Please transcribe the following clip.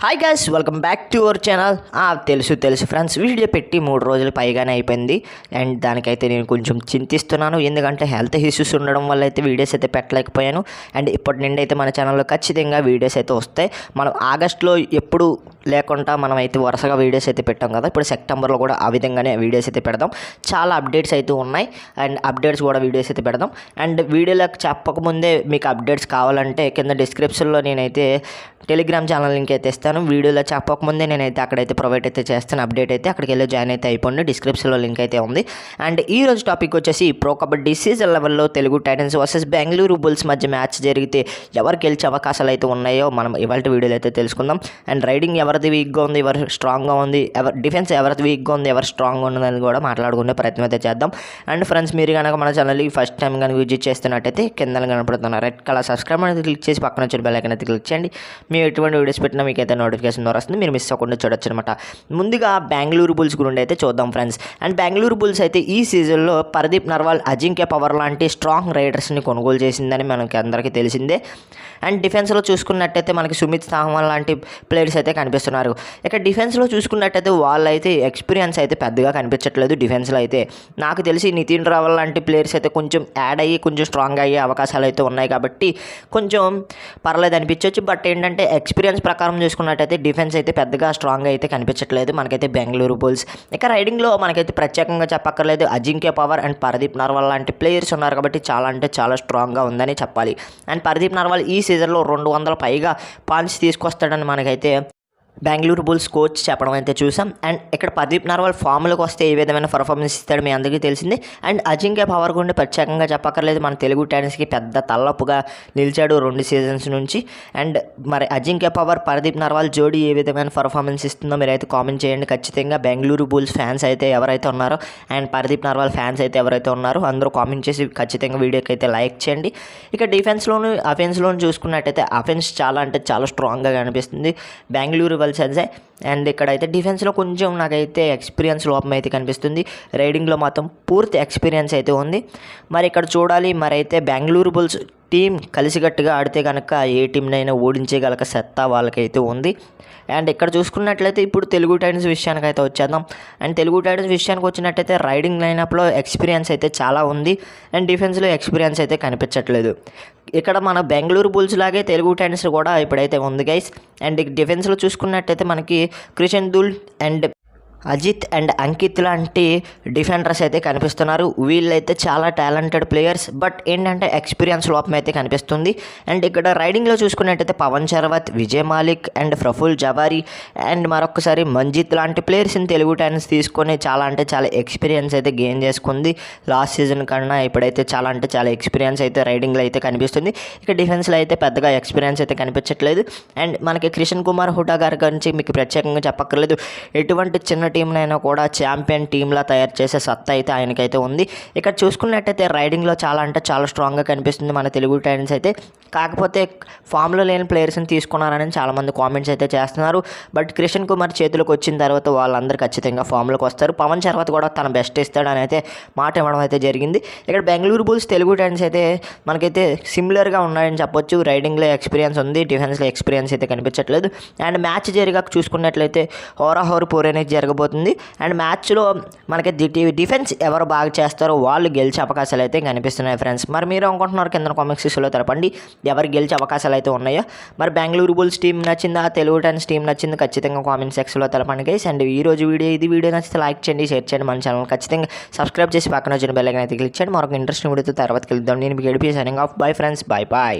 Hi guys, welcome back to our channel. తెలుసు friends, video పెట్టి 3 రోజులు పైగానే అయిపోయింది. అండ్ దానికైతే నేను కొంచెం చింతిస్తున్నాను, ఎందుకంటే హెల్త్ ఇష్యూస్ ఉండడం వల్ల అయితే వీడియోస్ అయితే పెట్టలేకపోయాను. అండ్ ఇప్పటి నుండి అయితే మన ఛానల్లో ఖచ్చితంగా వీడియోస్ అయితే వస్తాయి. మనం ఆగస్ట్లో ఎప్పుడు లేకుండా మనం అయితే వరుసగా వీడియోస్ అయితే పెట్టాం కదా, ఇప్పుడు సెప్టెంబర్లో కూడా ఆ విధంగానే వీడియోస్ అయితే పెడదాం. చాలా అప్డేట్స్ అయితే ఉన్నాయి, అండ్ అప్డేట్స్ కూడా వీడియోస్ అయితే పెడదాం. అండ్ వీడియోలకు చెప్పకముందే మీకు అప్డేట్స్ కావాలంటే కింద డిస్క్రిప్షన్లో నేనైతే టెలిగ్రామ్ ఛానల్ లింక్ అయితే ఇస్తాను. వీడియోలో చెప్పకముందే నేనైతే అక్కడైతే ప్రొవైడ్ అయితే చేస్తాను అప్డేట్ అయితే. అక్కడికి వెళ్ళి జాయిన్ అయితే అయిపోండి, డిస్క్రిప్షన్లో లింక్ అయితే ఉంది. అండ్ ఈ రోజు టాపిక్ వచ్చేసి ప్రో కబడ్డీ సీజన్ లెవెల్లో Telugu Titans versus Bengaluru bulls మధ్య మ్యాచ్ జరిగితే ఎవరు గెలిచే అవకాశాలు అయితే ఉన్నాయో మనం ఇవాళ వీడియోలో అయితే తెలుసుకుందాం. అండ్ రైడింగ్ ఎవరిది వీక్గా ఉంది, ఎవరు స్ట్రాంగ్గా ఉంది, డిఫెన్స్ ఎవరిది వీక్గా ఉంది, ఎవరు స్ట్రాంగ్గా ఉన్నదని కూడా మాట్లాడుకునే ప్రయత్నం అయితే చేద్దాం. అండ్ ఫ్రెండ్స్, మీరు కనుక మన ఛానల్ని ఫస్ట్ టైం కనుక విజిట్ చేస్తున్నట్టయితే కింద కనపడుతున్న రెడ్ కలర్ సబ్స్క్రైబ్ అనేది క్లిక్ చేసి పక్కన వచ్చే బెల్ ఐకాన్ అయితే క్లిక్ చేయండి. మీరు ఎటువంటి వీడియోస్ పెట్టినా మీకు అయితే నోటిఫికేషన్ ద్వారా వస్తుంది, మీరు మిస్ అవ్వకుండా చూడొచ్చు అనమాట. ముందుగా బెంగళూరు బుల్స్ గురించి అయితే చూద్దాం ఫ్రెండ్స్. అండ్ బెంగళూరు బుల్స్ అయితే ఈ సీజన్లో పరదీప్ నర్వాల్, అజింక్య పవర్ లాంటి స్ట్రాంగ్ రైడర్స్ని కొనుగోలు చేసిందని మనకి అందరికీ తెలిసిందే. అండ్ డిఫెన్స్లో చూసుకున్నట్టయితే మనకి సుమిత్ సాహ్వాన్ లాంటి ప్లేయర్స్ అయితే కనిపిస్తున్నారు. ఇక డిఫెన్స్లో చూసుకున్నట్టయితే వాళ్ళైతే ఎక్స్పీరియన్స్ అయితే పెద్దగా కనిపించట్లేదు డిఫెన్స్లో అయితే. నాకు తెలిసి నితిన్ రావల్ లాంటి ప్లేయర్స్ అయితే కొంచెం యాడ్ అయ్యి కొంచెం స్ట్రాంగ్ అయ్యే అవకాశాలు అయితే ఉన్నాయి, కాబట్టి కొంచెం పర్లేదు అనిపించవచ్చు. బట్ ఏంటంటే ఎక్స్పీరియన్స్ ప్రకారం చూసుకున్నట్టయితే డిఫెన్స్ అయితే పెద్దగా స్ట్రాంగ్ అయితే కనిపించట్లేదు మనకైతే బెంగళూరు బుల్స్. ఇక రైడింగ్లో మనకైతే ప్రత్యేకంగా చెప్పక్కర్లేదు, అజింక్య పవర్ అండ్ పరదీప్ నర్వాల్ లాంటి ప్లేయర్స్ ఉన్నారు కాబట్టి చాలా అంటే చాలా స్ట్రాంగ్గా ఉందని చెప్పాలి. అండ్ పరదీప్ నర్వాల్ ఈ సీజన్లో 200 పైగా పాయింట్స్ తీసుకొస్తాడని మనకైతే బెంగళూరు బుల్స్ కోచ్ చెప్పడం అయితే చూసాం. అండ్ ఇక్కడ పరదీప్ నర్వాల్ ఫామ్లోకి వస్తే ఏ విధమైన పర్ఫార్మెన్స్ ఇస్తాడు మీ అందరికీ తెలిసిందే. అండ్ అజింక్య పవర్ గుండి ప్రత్యేకంగా చెప్పక్కర్లేదు, మన తెలుగు టైటన్స్కి పెద్ద తలనొప్పుగా నిలిచాడు 2 సీజన్స్ నుంచి. అండ్ మరి అజింక్య పవర్, పరదీప్ నర్వాల్ జోడీ ఏ విధమైన పర్ఫార్మెన్స్ ఇస్తుందో మీరైతే కామెంట్ చేయండి ఖచ్చితంగా. బెంగళూరు బుల్స్ ఫ్యాన్స్ అయితే ఎవరైతే ఉన్నారో అండ్ పరదీప్ నర్వాల్ ఫ్యాన్స్ అయితే ఎవరైతే ఉన్నారో అందరూ కామెంట్ చేసి ఖచ్చితంగా వీడియోకి అయితే లైక్ చేయండి. ఇక డిఫెన్స్లోను అఫెన్స్లోను చూసుకున్నట్టయితే అఫెన్స్ చాలా అంటే చాలా స్ట్రాంగ్గా కనిపిస్తుంది బెంగళూరు బుల్స్ అయితే. అండ్ ఇక్కడైతే డిఫెన్స్లో కొంచెం నాకైతే ఎక్స్పీరియన్స్ లోపం అయితే కనిపిస్తుంది, రైడింగ్లో మాత్రం పూర్తి ఎక్స్పీరియన్స్ అయితే ఉంది. మరి ఇక్కడ చూడాలి, మరి అయితే బెంగళూరు బుల్స్ టీం కలిసికట్టుగా ఆడితే కనుక ఏ టీంనైనా ఓడించగల సత్తా వాళ్ళకైతే ఉంది. అండ్ ఇక్కడ చూసుకున్నట్లయితే ఇప్పుడు తెలుగు టైటన్స్ విషయానికి అయితే వచ్చేద్దాం. అండ్ తెలుగు టైటన్స్ విషయానికి వచ్చినట్టయితే రైడింగ్ లైనప్లో ఎక్స్పీరియన్స్ అయితే చాలా ఉంది, అండ్ డిఫెన్స్లో ఎక్స్పీరియన్స్ అయితే కనిపించట్లేదు. ఇక్కడ మన బెంగళూరు బుల్స్ లాగే తెలుగు టైటన్స్ కూడా ఇప్పుడైతే ఉంది గైస్. అండ్ డిఫెన్స్లో చూసుకున్నట్టయితే మనకి క్రిషన్ దుల్ అండ్ అజిత్ అండ్ అంకిత్ లాంటి డిఫెండర్స్ అయితే కనిపిస్తున్నారు. వీళ్ళైతే చాలా టాలెంటెడ్ ప్లేయర్స్, బట్ ఏంటంటే ఎక్స్పీరియన్స్ లోపం అయితే కనిపిస్తుంది. అండ్ ఇక్కడ రైడింగ్లో చూసుకున్నట్టయితే పవన్ శరవత్, విజయ్ మాలిక్ అండ్ ప్రఫుల్ జవారీ అండ్ మరొకసారి మంజిత్ లాంటి ప్లేయర్స్ని తెలుగు టైటన్స్ తీసుకొని చాలా అంటే చాలా ఎక్స్పీరియన్స్ అయితే గెయిన్ చేసుకుంది లాస్ట్ సీజన్ కన్నా. ఇప్పుడైతే చాలా అంటే చాలా ఎక్స్పీరియన్స్ అయితే రైడింగ్లో అయితే కనిపిస్తుంది. ఇక డిఫెన్స్లో అయితే పెద్దగా ఎక్స్పీరియన్స్ అయితే కనిపించట్లేదు. అండ్ మనకి కిషన్ కుమార్ హుడా గారి గురించి మీకు ప్రత్యేకంగా చెప్పక్కర్లేదు, ఎటువంటి చిన్న టీంనైనా కూడా ఛాంపియన్ టీంలా తయారు చేసే సత్తా అయితే ఆయనకైతే ఉంది. ఇక్కడ చూసుకున్నట్టయితే రైడింగ్లో చాలా అంటే చాలా స్ట్రాంగ్గా కనిపిస్తుంది మన తెలుగు టైటన్స్ అయితే. కాకపోతే ఫామ్లో లేని ప్లేయర్స్ని తీసుకున్నారని చాలామంది కామెంట్స్ అయితే చేస్తున్నారు. బట్ కిషన్ కుమార్ చేతులకు వచ్చిన తర్వాత వాళ్ళందరూ ఖచ్చితంగా ఫామ్లోకి వస్తారు. పవన్ శర్వత్ కూడా తన బెస్ట్ ఇస్తాడని అయితే మాట ఇవ్వడం అయితే జరిగింది. ఇక్కడ బెంగళూరు బుల్స్ తెలుగు టైటన్స్ అయితే మనకైతే సిమిలర్గా ఉన్నాయని చెప్పొచ్చు. రైడింగ్లో ఎక్స్పీరియన్స్ ఉంది, డిఫెన్స్లో ఎక్స్పీరియన్స్ అయితే కనిపించట్లేదు. అండ్ మ్యాచ్ జరిగాక చూసుకున్నట్లయితే హోరాహోరు పోర్ అనేది జరగబోతుంది. అండ్ మ్యాచ్లో మనకి డిఫెన్స్ ఎవరు బాగా చేస్తారో వాళ్ళు గెలిచే అవకాశాలు అయితే కనిపిస్తున్నాయి ఫ్రెండ్స్. మరి మీరు అనుకుంటున్నారు కింద కామెంట్ సెక్షన్లో తెలపండి ఎవరు గెలిచే అవకాశాలు అయితే ఉన్నాయో. మరి బెంగళూరు బుల్స్ టీం నచ్చిందా, తెలుగు టైటన్స్ టీం నచ్చింది ఖచ్చితంగా కామెంట్ సెక్షన్లో తెలపండి గైస్. అండ్ ఈ రోజు వీడియో నచ్చితే లైక్ చేయండి, షేర్ చేయండి, మన ఛానల్ ఖచ్చితంగా సబ్స్క్రైబ్ చేసి పక్కన వచ్చిన బెల్ ఐకాన్ అయితే క్లిక్ చేయండి. మరొక ఇంట్రెస్టింగ్ వీడియోతో తర్వాత కలుద్దాం. నేను మీకు ADP signing off. Bye friends, by.